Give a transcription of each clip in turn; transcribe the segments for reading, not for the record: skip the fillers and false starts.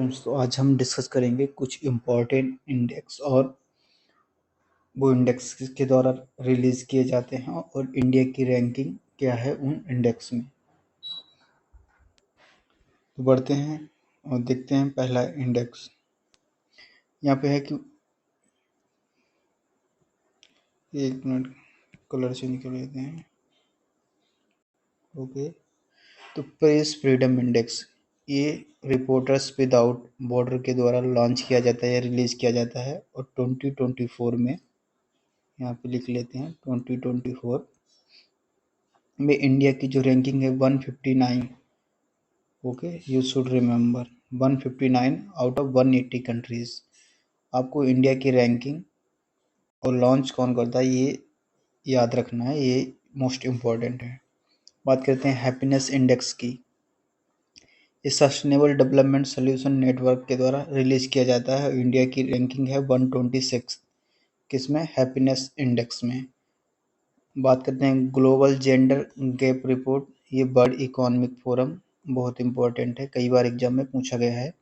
तो आज हम डिस्कस करेंगे कुछ इम्पोर्टेंट इंडेक्स और वो इंडेक्स किसके द्वारा रिलीज किए जाते हैं और इंडिया की रैंकिंग क्या है उन इंडेक्स में। तो बढ़ते हैं और देखते हैं पहला इंडेक्स। यहाँ पे है कि एक मिनट कलर चेंज कर लेते हैं। ओके, तो प्रेस फ्रीडम इंडेक्स ये रिपोर्टर्स विदाउट बॉर्डर के द्वारा लॉन्च किया जाता है या रिलीज किया जाता है और 2024 में यहाँ पे लिख लेते हैं 2024 में इंडिया की जो रैंकिंग है 159। Okay, you should remember 159 out of 180 countries. आपको इंडिया की रैंकिंग और लॉन्च कौन करता है ये याद रखना है, ये मोस्ट इम्पॉर्टेंट है। बात करते हैं हैप्पीनेस इंडेक्स की। ये सस्टेनेबल डेवलपमेंट सोल्यूशन नेटवर्क के द्वारा रिलीज किया जाता है। इंडिया की रैंकिंग है 126 किसमें, हैप्पीनेस इंडेक्स में। बात करते हैं ग्लोबल जेंडर गैप रिपोर्ट। ये वर्ल्ड इकोनॉमिक फोरम बहुत इंपॉर्टेंट है, कई बार एग्जाम में पूछा गया है।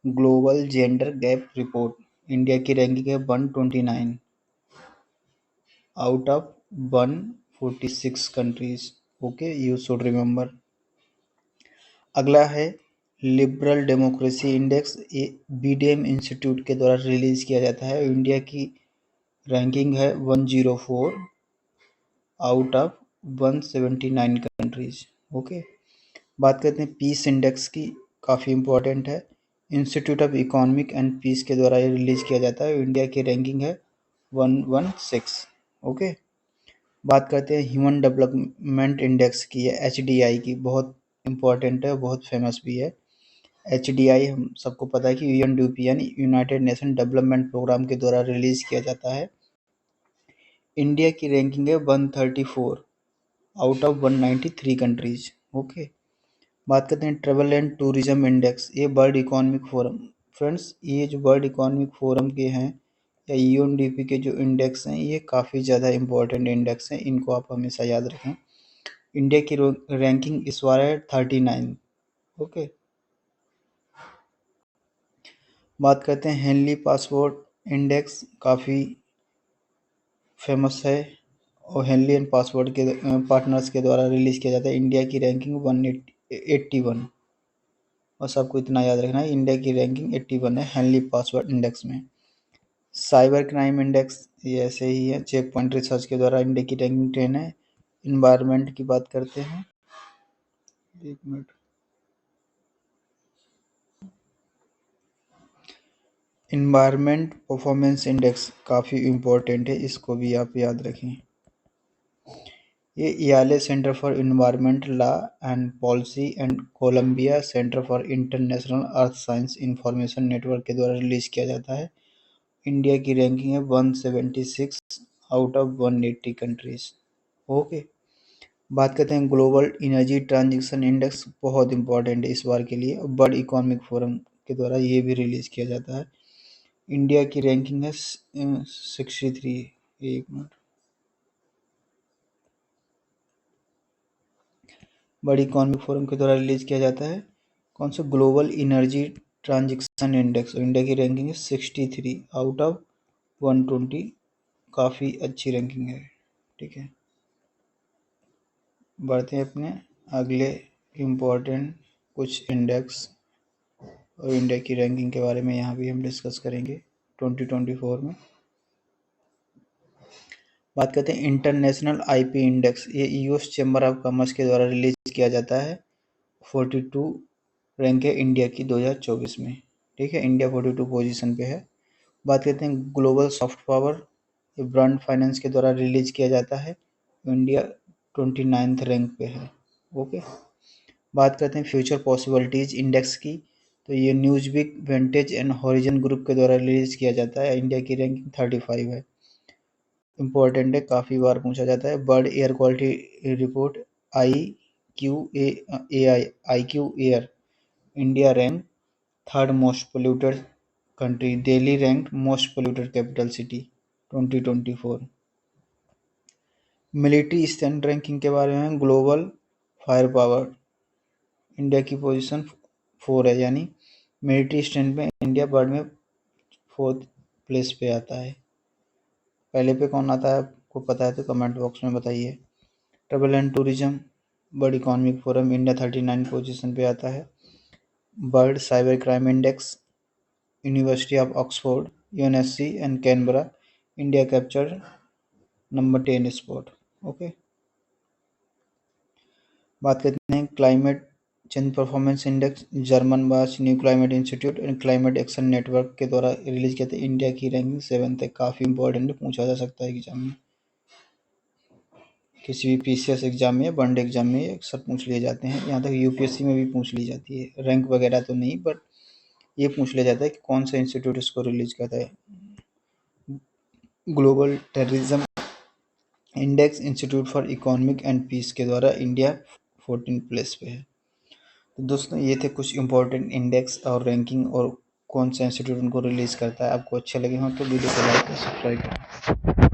Global gender gap report India की रैंकिंग है 129 out of 146 countries. Okay, you should remember. अगला है लिबरल डेमोक्रेसी इंडेक्स। ये बीडीएम इंस्टीट्यूट के द्वारा रिलीज किया जाता है। इंडिया की रैंकिंग है 104 आउट ऑफ 179 कंट्रीज। ओके, बात करते हैं पीस इंडेक्स की, काफ़ी इंपॉर्टेंट है। Institute of Economic and Peace के द्वारा ये रिलीज किया जाता है। इंडिया की रैंकिंग है 116। ओके, बात करते हैं ह्यूमन डेवलपमेंट इंडेक्स की, या एचडीआई की, बहुत इंपॉर्टेंट है, बहुत फेमस भी है। एचडीआई हम सबको पता है कि यूएनडीपी यानी यूनाइटेड नेशन डेवलपमेंट प्रोग्राम के द्वारा रिलीज किया जाता है। इंडिया की रैंकिंग है 134 आउट ऑफ 193 कंट्रीज। ओके, बात करते हैं ट्रेवल एंड टूरिज्म इंडेक्स। ये वर्ल्ड इकोनॉमिक फोरम, फ्रेंड्स ये जो वर्ल्ड इकोनॉमिक फोरम के हैं या यूएनडीपी के जो इंडेक्स हैं, ये काफ़ी ज़्यादा इंपॉर्टेंट इंडेक्स हैं, इनको आप हमेशा याद रखें। इंडिया की रैंकिंग इस बार है 39। ओके, बात करते हैं हेनली पासपोर्ट इंडेक्स, काफ़ी फेमस है और हेनली एंड पासपोर्ट के पार्टनर्स के द्वारा रिलीज किया जाता है। इंडिया की रैंकिंग 181, बस आपको इतना याद रखना है, इंडिया की रैंकिंग 81 है हेनली पासवर्ड इंडेक्स में। साइबर क्राइम इंडेक्स ये ऐसे ही है, चेक पॉइंट रिसर्च के द्वारा इंडिया की रैंकिंग 10 है। इन्वायरमेंट की बात करते हैं, एक मिनट। इन्वायरमेंट परफॉर्मेंस इंडेक्स काफ़ी इम्पोर्टेंट है, इसको भी आप याद रखें। ये Yale centre for environment law and policy and Columbia centre for international earth science information network के द्वारा रिलीज किया जाता है। इंडिया की रैंकिंग है 176 आउट ऑफ 180 कंट्रीज। ओके, बात करते हैं ग्लोबल एनर्जी ट्रांजिशन इंडेक्स, बहुत इंपॉर्टेंट है इस बार के लिए, वर्ल्ड इकोनॉमिक फोरम के द्वारा ये भी रिलीज किया जाता है। इंडिया की रैंकिंग है 63। एक मिनट, वर्ल्ड इकोनॉमिक फोरम के द्वारा रिलीज किया जाता है कौन सा, global energy transition index. India की रैंकिंग है 63 आउट ऑफ 120, काफ़ी अच्छी रैंकिंग है। ठीक है, बढ़ते हैं अपने अगले इम्पोर्टेंट कुछ इंडेक्स और इंडिया की रैंकिंग के बारे में यहाँ भी हम डिस्कस करेंगे 2024 में। बात करते हैं इंटरनेशनल आईपी इंडेक्स। ये यूएस चैम्बर ऑफ कॉमर्स के द्वारा रिलीज किया जाता है। 42 रैंक है इंडिया की 2024 में। ठीक है, इंडिया 42 पोजीशन पे है। बात करते हैं ग्लोबल सॉफ्ट पावर, ये ब्रांड फाइनेंस के द्वारा रिलीज किया जाता है। इंडिया 29 रैंक पे है। ओके, बात करते हैं फ्यूचर पॉसिबिलिटीज इंडेक्स की, तो ये न्यूज़वीक वेंटेज एंड हॉरिजन ग्रुप के द्वारा रिलीज किया जाता है। इंडिया की रैंकिंग 35 है, इम्पोर्टेंट है, काफ़ी बार पूछा जाता है। World air quality report I Q air, India rank third most polluted country, Delhi rank most polluted capital city 2024। Military stand ranking के बारे में, ग्लोबल फायर पावर इंडिया की पोजीशन 4 है, यानी मिलिट्री स्ट्रेंथ में इंडिया वर्ल्ड में 4th प्लेस पे आता है। पहले पे कौन आता है आपको पता है तो कमेंट बॉक्स में बताइए। Travel and tourism, world economic forum, India 39 position पे आता है। World cyber crime index, university of Oxford, UNSC and Canberra, India capture number 10 spot. Okay, बात करते हैं climate change performance index, German बास new climate institute and climate action network के द्वारा release किया था। इंडिया की रैंकिंग 7th है। काफ़ी इंपॉर्टेंट है, पूछा जा सकता है एग्जाम में, किसी भी पीसीएस एग्जाम में या वनडे एग्जाम में अक्सर पूछ लिए जाते हैं। यहाँ तक यूपीएससी में भी पूछ ली जाती है, रैंक वगैरह तो नहीं बट ये पूछ लिया जाता है कि कौन सा इंस्टीट्यूट इसको रिलीज करता है। Global Terrorism Index, Institute for Economic and Peace के द्वारा इंडिया 14 प्लेस पे है। तो दोस्तों ये थे कुछ इंपॉर्टेंट इंडेक्स और रैंकिंग और कौन सा इंस्टीट्यूट उनको रिलीज करता है। आपको अच्छे लगे हों तो वीडियो को लाइक और सब्सक्राइब करें।